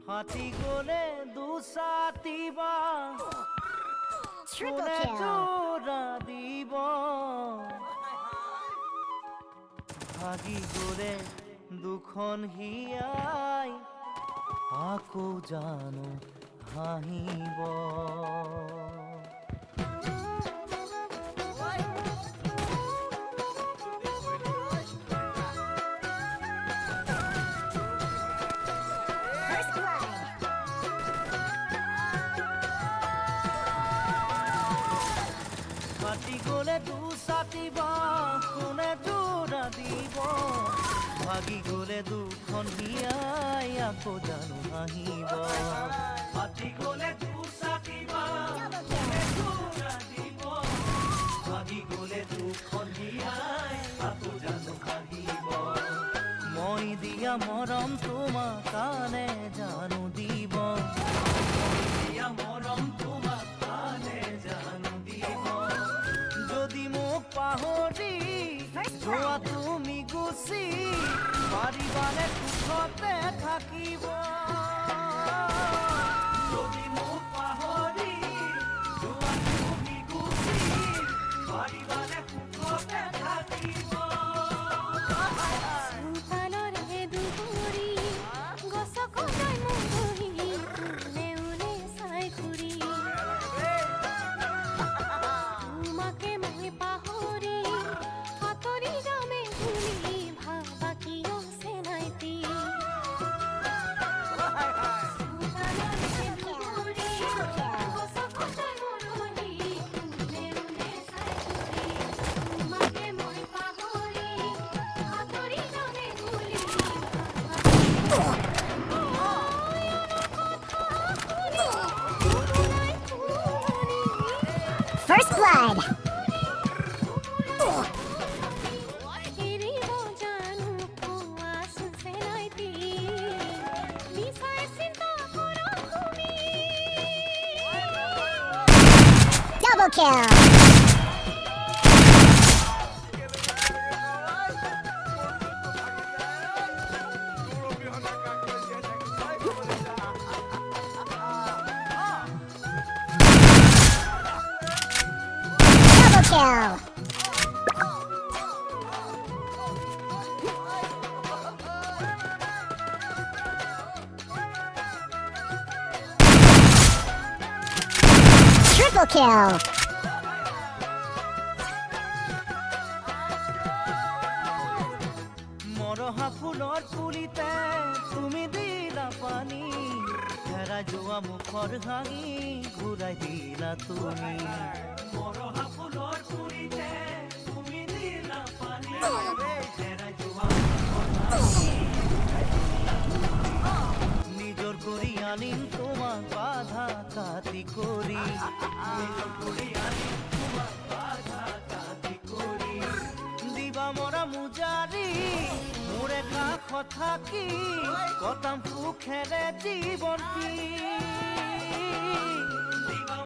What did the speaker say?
হাতি গলে দুসাতিবা Triple কোনে kill. জোড়া দিব ভাগি গলে দুখন হিয়াই আকৌ জানো হাঁহিব First blood. হাতি গলে দুসাতিবা কোনে জোড়া দিব ভাগি গলে দুখন হিয়াই আকৌ জানো হাঁহিব হাতি গলে দুসাতিবা কোনে জোড়া দিব ভাগি গলে দুখন হিয়াই আকৌ জানো হাঁহিব মই দিয়া মৰম তোমাক কানে জানো দিব মই দিয়া মৰম তোমাক কানে জানো দিব যদি মোক পাহৰি যোৱা তুমি গুচি পাৰিবানে সুখতে থাকিব যদি মোক পাহৰি যোৱা তুমি গুচি পাৰিবানে সুখতে থাকিব সন্তানৰে দুবৰি গছক যাই মৰহি কোনে ওলে চাই ঘূৰি তোমাকে মই পাহৰি আঁতৰি যামে ভুলি ভাবা কিয় চেনাইতি সন্তানৰে দুবৰি গছক যাই মৰহি কোনে ওলে চাই ঘূৰি তোমাকে মই পাহৰি আঁতৰি যামে ভুলি First blood. এৰিব জানো কোৱা চেনাইতি নিচাই চিন্তা কৰা তুমি Double kill. Double kill. Triple kill. মৰহা ফুলৰ পুলিতে তুমি দিলা পানী হেৰাই যোৱা মুখৰ হাঁহি ঘূৰাই দিলা তুমি মৰহা ফুলৰ পুলিতে তুমি দিলা পানী হেৰাই যোৱা মুখৰ হাঁহি নিজৰ কৰি আনিম তোমাক বাধা কাটি কৰি নিজৰ কৰি আনিম তোমাক বাধা কাটি কৰি দিবা মৰা মুজাৰি মোৰে কাষত থাকি কটাম সুখেৰে জীৱনটি